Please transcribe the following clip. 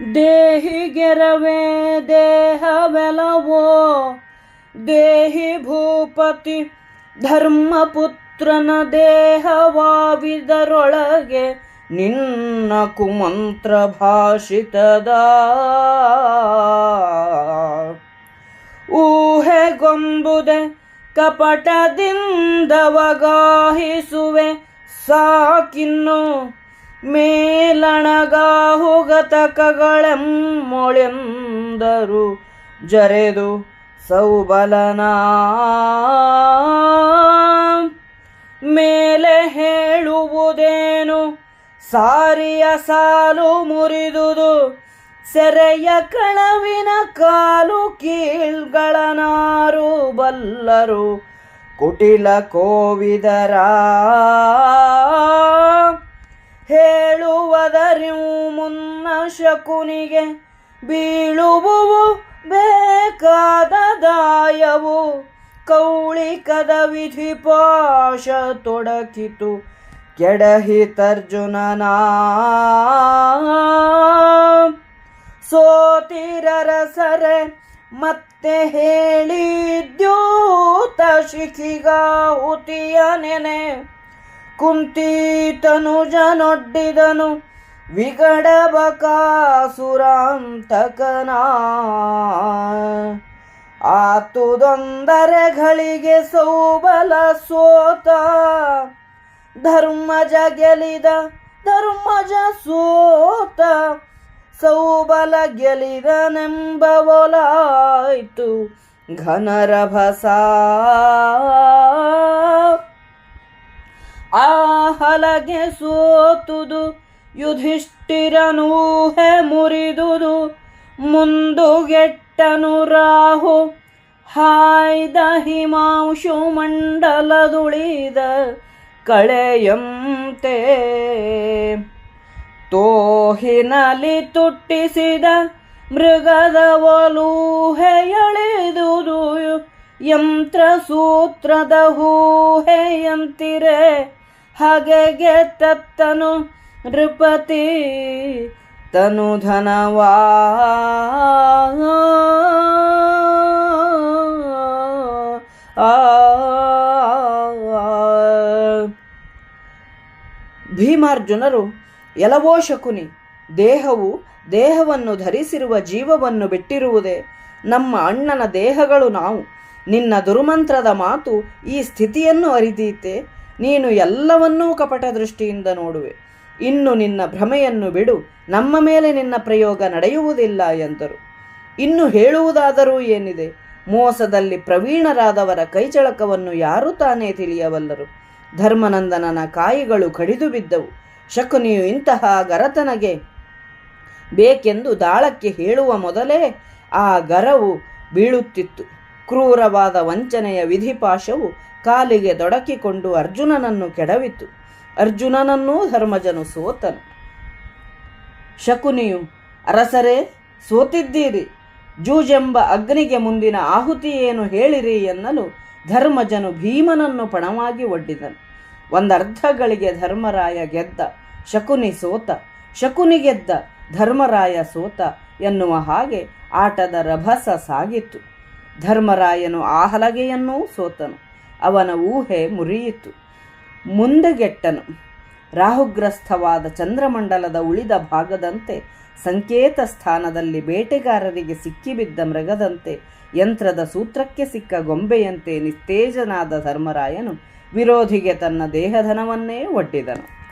ದೇಹಿಗೆರವೇ ದೇಹವೆಲವೋ ದೇಹಿ ಭೂಪತಿ ಧರ್ಮಪುತ್ರನ ದೇಹವಾವಿದರೊಳಗೆ ನಿನ್ನ ಕುಮಂತ್ರ ಭಾಷಿತದ ಊಹೆಗೊಂಬುದೆ ಕಪಟದಿಂದವಗಾಹಿಸುವೆ ಸಾಕಿನ್ನು ಮೇಲಣಗಾಹುಗತಕಗಳೆಮ್ಮೊಳೆಂದರು ಜರೆದು ಸೌಬಲನ ಮೇಲೆ ಹೇಳುವುದೇನು ಸಾರಿಯ ಸಾಲು ಮುರಿದುದು ಸೆರೆಯ ಕಳವಿನ ಕಾಲು ಕೀಳ್ಗಳನಾರು ಬಲ್ಲರು ಕುಟಿಲ ಕೋವಿದರ ಹೇಳುವುದರಿವು ಮುನ್ನ ಶಕುನಿಗೆ ಬೀಳುವುವು ಬೇಕಾದ ದಾಯವು ಕೌಳಿಕದ ವಿಧಿಪಾಶ ತೊಡಕಿತು ಕೆಡಹಿತರ್ಜುನನ ಸೋತಿರರಸರೆ ಮತ್ತೆ ಹೇಳಿದ್ಯೂತ ಶಿಖಿಗಾಹುತಿಯ ನೆನೆ ಕುಂತೀತನುಜನೊಡ್ಡಿದನು ವಿಗಡಬಕಾಸುರಾಂತಕನ ಆತುದೊಂದರೆಗಳಿಗೆ ಸೌಬಲ ಸೋತ ಧರ್ಮಜ ಗೆಲಿದ ಧರ್ಮಜ ಸೋತ ಸೌಬಲ ಗೆಲಿದನೆಂಬವಲಾಯ್ತು ಘನರಭಸ ಆ ಹಲಗೆ ಸೋತುದು ಯುಧಿಷ್ಠಿರನೂಹೆ ಮುರಿದುದು ಮುಂದುಗೆಟ್ಟನು ರಾಹು ಹಾಯ್ದ ಹಿಮಾಂಶು ಮಂಡಲದುಳಿದ ಕಳೆಯಂತೆ ತೋಹಿನಲಿ ತುಟ್ಟಿಸಿದ ಮೃಗದ ಒಲೂಹೆಯಳೆದುದು ಯಂತ್ರ ಸೂತ್ರದ ಹೂಹೆಯಂತಿರೆ ಹಗೆಗೆ ತತ್ತನು ನೃಪತಿ ತನುಧನವಾ ಭೀಮಾರ್ಜುನರು ಎಲವೋ ಶಕುನಿ, ದೇಹವನ್ನು ಧರಿಸಿರುವ ಜೀವವನ್ನು ಬಿಟ್ಟಿರುವುದೇ ನಮ್ಮ ಅಣ್ಣನ ದೇಹಗಳು ನಾವು. ನಿನ್ನ ದುರ್ಮಂತ್ರದ ಮಾತು ಈ ಸ್ಥಿತಿಯನ್ನು ಅರಿದೀತೆ. ನೀನು ಎಲ್ಲವನ್ನೂ ಕಪಟ ದೃಷ್ಟಿಯಿಂದ ನೋಡುವೆ. ಇನ್ನು ನಿನ್ನ ಭ್ರಮೆಯನ್ನು ಬಿಡು, ನಮ್ಮ ಮೇಲೆ ನಿನ್ನ ಪ್ರಯೋಗ ನಡೆಯುವುದಿಲ್ಲ ಎಂದರು. ಇನ್ನು ಹೇಳುವುದಾದರೂ ಏನಿದೆ? ಮೋಸದಲ್ಲಿ ಪ್ರವೀಣರಾದವರ ಕೈಚಳಕವನ್ನು ಯಾರೂ ತಾನೇ ತಿಳಿಯಬಲ್ಲರು. ಧರ್ಮನಂದನನ ಕಾಯಿಗಳು ಕಡಿದು ಬಿದ್ದವು. ಶಕುನಿಯು ಇಂತಹ ಗರತನಗೆ ಬೇಕೆಂದು ದಾಳಕ್ಕೆ ಹೇಳುವ ಮೊದಲೇ ಆ ಗರವು ಬೀಳುತ್ತಿತ್ತು. ಕ್ರೂರವಾದ ವಂಚನೆಯ ವಿಧಿಪಾಶವು ಕಾಲಿಗೆ ದೊಡಕಿಕೊಂಡು ಅರ್ಜುನನನ್ನು ಕೆಡವಿತು. ಅರ್ಜುನನನ್ನೂ ಧರ್ಮಜನು ಸೋತನು. ಶಕುನಿಯು, ಅರಸರೇ, ಸೋತಿದ್ದೀರಿ, ಜೂಜೆಂಬ ಅಗ್ನಿಗೆ ಮುಂದಿನ ಆಹುತಿ ಏನು ಹೇಳಿರಿ ಎನ್ನಲು ಧರ್ಮಜನು ಭೀಮನನ್ನು ಪಣವಾಗಿ ಒಡ್ಡಿದನು. ಒಂದರ್ಧ ಗಳಿಗೆ ಧರ್ಮರಾಯ ಗೆದ್ದ, ಶಕುನಿ ಸೋತ. ಶಕುನಿ ಗೆದ್ದ, ಧರ್ಮರಾಯ ಸೋತ ಎನ್ನುವ ಹಾಗೆ ಆಟದ ರಭಸ ಸಾಗಿತ್ತು. ಧರ್ಮರಾಯನು ಆ ಹಲಗೆಯನ್ನೂ ಸೋತನು. ಅವನ ಊಹೆ ಮುರಿಯಿತು. ಮುಂದೆಗೆಟ್ಟನು. ರಾಹುಗ್ರಸ್ಥವಾದ ಚಂದ್ರಮಂಡಲದ ಉಳಿದ ಭಾಗದಂತೆ ಸಂಕೇತ ಸ್ಥಾನದಲ್ಲಿ ಬೇಟೆಗಾರರಿಗೆ ಸಿಕ್ಕಿಬಿದ್ದ ಮೃಗದಂತೆ, ಯಂತ್ರದ ಸೂತ್ರಕ್ಕೆ ಸಿಕ್ಕ ಗೊಂಬೆಯಂತೆ ನಿಸ್ತೇಜನಾದ ಧರ್ಮರಾಯನು ವಿರೋಧಿಗೆ ತನ್ನ ದೇಹಧನವನ್ನೇ ಒಡ್ಡಿದನು.